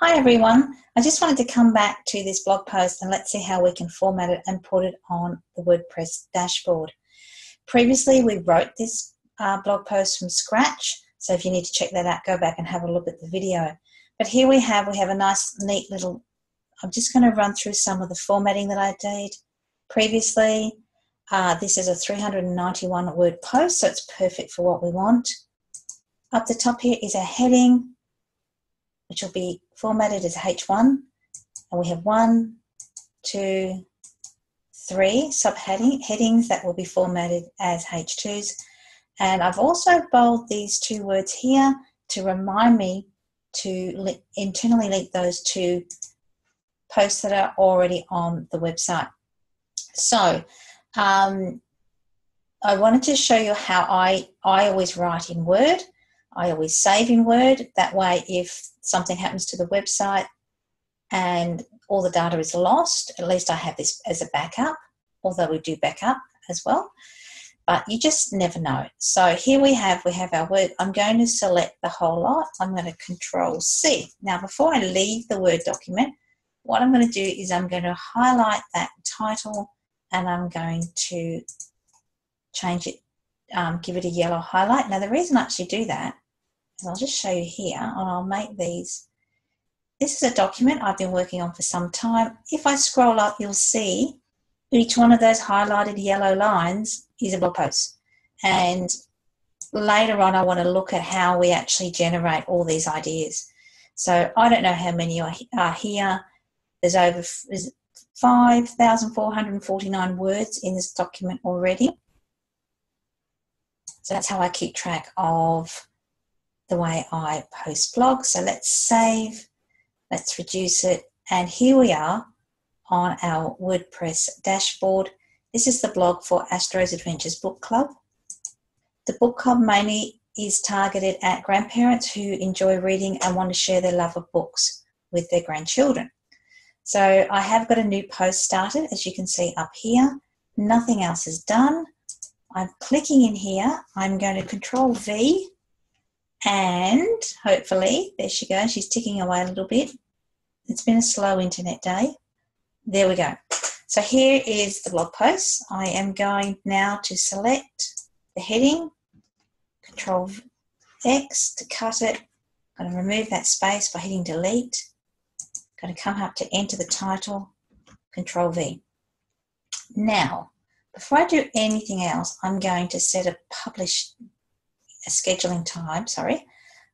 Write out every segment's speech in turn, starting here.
Hi everyone, I just wanted to come back to this blog post and let's see how we can format it and put it on the WordPress dashboard. Previously we wrote this blog post from scratch, so if you need to check that out, go back and have a look at the video. But here we have a nice neat little, I'm just going to run through some of the formatting that I did previously. This is a 391 word post, so it's perfect for what we want. Up the top here is a heading, which will be formatted as H1, and we have 1, 2, 3 subheadings that will be formatted as H2s. And I've also bolded these two words here to remind me to internally link those two posts that are already on the website. So I wanted to show you how I always write in Word. I always save in Word. That way, if something happens to the website and all the data is lost, at least I have this as a backup, although we do backup as well. But you just never know. So here we have our Word. I'm going to select the whole lot. I'm going to Control C. Now, before I leave the Word document, what I'm going to do is I'm going to highlight that title and I'm going to change it, give it a yellow highlight. Now, the reason I actually do that is I'll just show you here, and I'll make these. This is a document I've been working on for some time. If I scroll up, you'll see each one of those highlighted yellow lines is a blog post. And later on, I want to look at how we actually generate all these ideas. So I don't know how many are here. There's over 5,449 words in this document already. So that's how I keep track of the way I post blogs. So let's save, let's reduce it. And here we are on our WordPress dashboard. This is the blog for Astro's Adventures Book Club. The book club mainly is targeted at grandparents who enjoy reading and want to share their love of books with their grandchildren. So I have got a new post started, as you can see up here. Nothing else is done. I'm clicking in here. I'm going to Control V, and hopefully, there she goes. She's ticking away a little bit. It's been a slow internet day. There we go. So here is the blog post. I am going now to select the heading, Control X to cut it. I'm going to remove that space by hitting delete. I'm going to come up to enter the title, Control V. Now, before I do anything else, I'm going to set a scheduling time,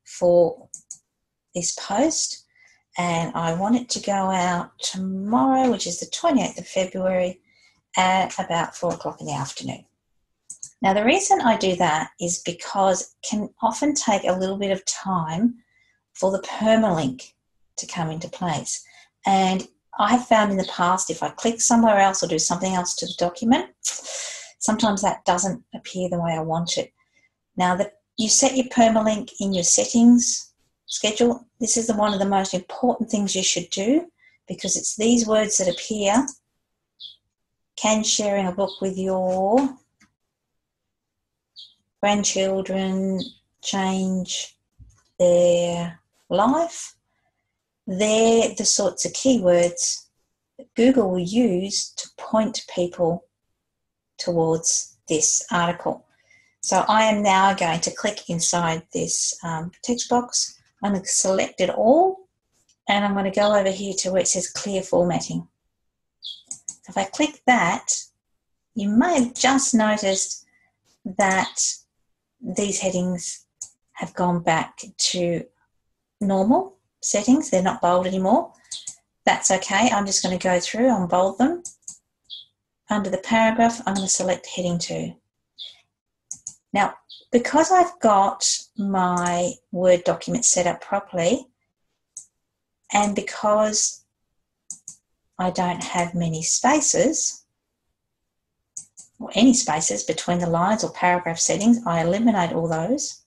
for this post. And I want it to go out tomorrow, which is the 28th of February at about 4 o'clock in the afternoon. Now, the reason I do that is because it can often take a little bit of time for the permalink to come into place. And I have found in the past, if I click somewhere else or do something else to the document, sometimes that doesn't appear the way I want it. Now, you set your permalink in your settings schedule. This is one of the most important things you should do, because it's these words that appear. Can sharing a book with your grandchildren change their life? They're the sorts of keywords that Google will use to point people towards this article. So I am now going to click inside this text box. I'm going to select it all, and I'm going to go over here to where it says clear formatting. So if I click that, you may have just noticed that these headings have gone back to normal settings. They're not bold anymore. That's okay. I'm just going to go through and bold them. Under the paragraph, I'm going to select heading 2. Now, because I've got my Word document set up properly, and because I don't have many spaces, or any spaces between the lines or paragraph settings, I eliminate all those.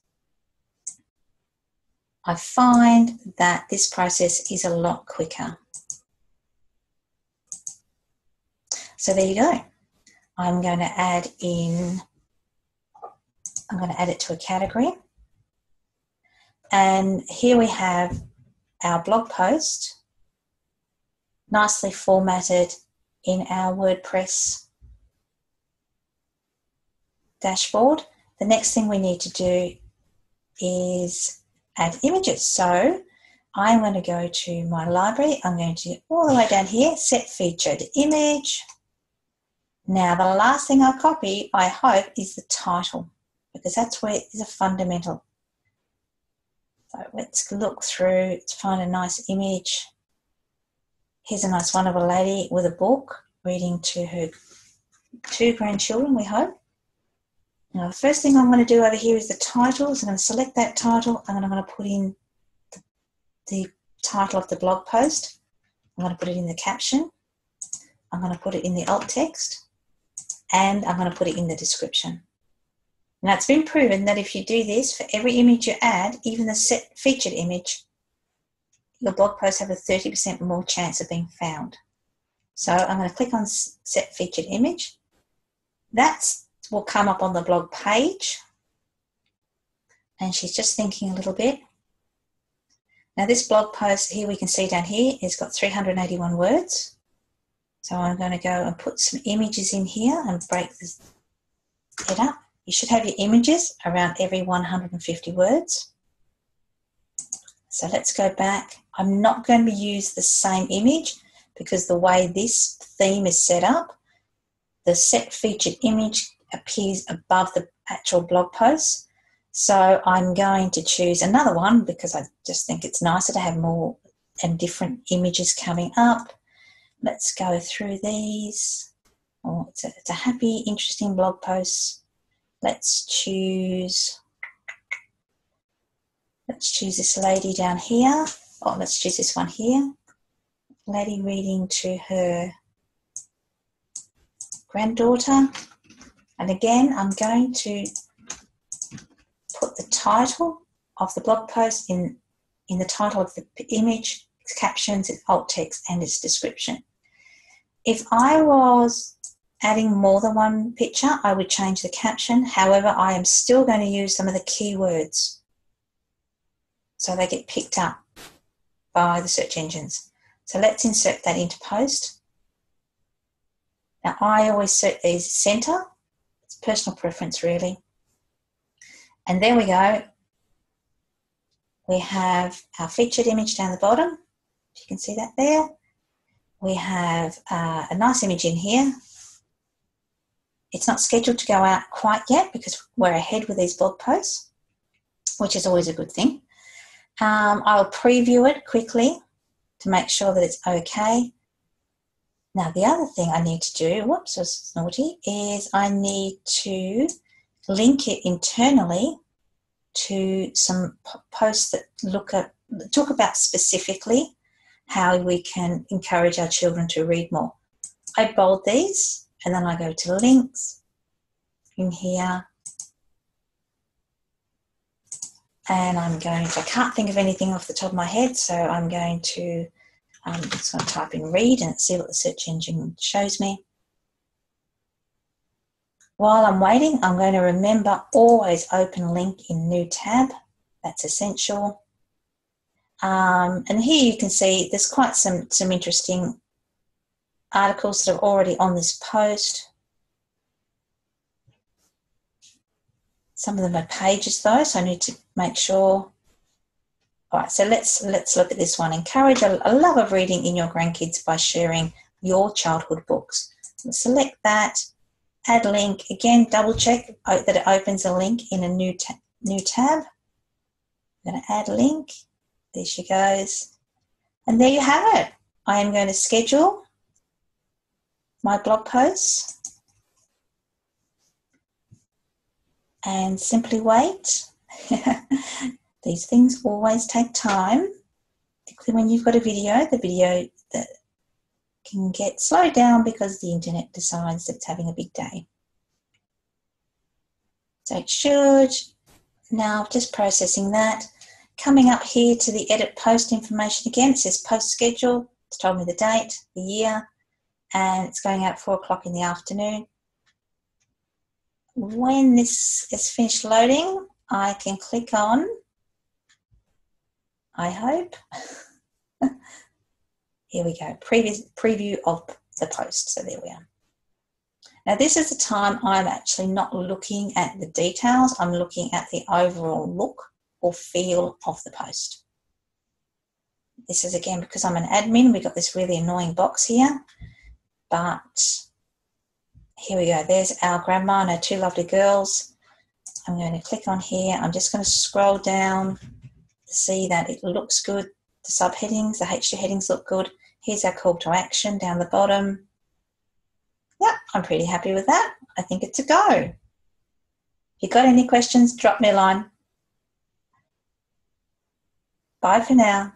I find that this process is a lot quicker. So there you go. I'm going to add it to a category. And here we have our blog post nicely formatted in our WordPress dashboard, the next thing we need to do is add images. So I'm going to go to my library. I'm going to get all the way down here, set featured image. Now, the last thing I copy, I hope, is the title, because that's where it is a fundamental. So let's look through to find a nice image. Here's a nice one of a lady with a book reading to her 2 grandchildren, we hope. Now, the first thing I'm going to do over here is the title. So I'm going to select that title and I'm going to put in the title of the blog post. I'm going to put it in the caption. I'm going to put it in the alt text. And I'm going to put it in the description. Now, it's been proven that if you do this, for every image you add, even the set featured image, your blog posts have a 30% more chance of being found. So I'm going to click on set featured image. That will come up on the blog page. And she's just thinking a little bit. Now, this blog post here, we can see down here, it's got 381 words. So I'm going to go and put some images in here and break it up. You should have your images around every 150 words. So let's go back. I'm not going to use the same image because the way this theme is set up, the set featured image appears above the actual blog post. So I'm going to choose another one because I just think it's nicer to have more and different images coming up. Let's go through these. Oh, it's a happy, interesting blog post. Let's choose this lady down here. Oh, let's choose this one here. Lady reading to her granddaughter. And again, I'm going to put the title of the blog post in the title of the image, its captions, its alt text, and its description. If I was adding more than one picture, I would change the caption. However, I am still going to use some of the keywords so they get picked up by the search engines. So let's insert that into post. Now, I always set these center. It's personal preference, really. And there we go. We have our featured image down the bottom. You can see that there. We have a nice image in here. It's not scheduled to go out quite yet because we're ahead with these blog posts, which is always a good thing. I'll preview it quickly to make sure that it's okay. Now, the other thing I need to do, whoops, that's naughty, is I need to link it internally to some posts that talk about specifically how we can encourage our children to read more. I bold these and then I go to links in here. And I can't think of anything off the top of my head, so I'm going to just going to type in read and see what the search engine shows me. While I'm waiting, I'm going to remember always open link in new tab. That's essential. And here you can see there's quite some interesting articles that are already on this post. Some of them are pages though, so I need to make sure. All right, so let's look at this one. Encourage a love of reading in your grandkids by sharing your childhood books. Select that, add link. Again, double check that it opens a link in a new tab. I'm going to add link. There she goes. And there you have it. I am going to schedule my blog posts and simply wait. These things always take time. Particularly when you've got a video, the video that can get slowed down because the internet decides that it's having a big day. So it should. Now just processing that. Coming up here to the edit post information again, it says post schedule. It's told me the date, the year, and it's going out at 4 o'clock in the afternoon. When this is finished loading, I can click on, I hope, Here we go, preview of the post. So there we are. Now this is the time I'm actually not looking at the details. I'm looking at the overall look or feel of the post. This is again because I'm an admin. We've got this really annoying box here. But here we go. There's our grandma and her two lovely girls. I'm going to click on here. I'm just going to scroll down to see that it looks good. The subheadings, the H2 headings look good. Here's our call to action down the bottom. Yeah, I'm pretty happy with that. I think it's a go. If you've got any questions, drop me a line. Bye for now.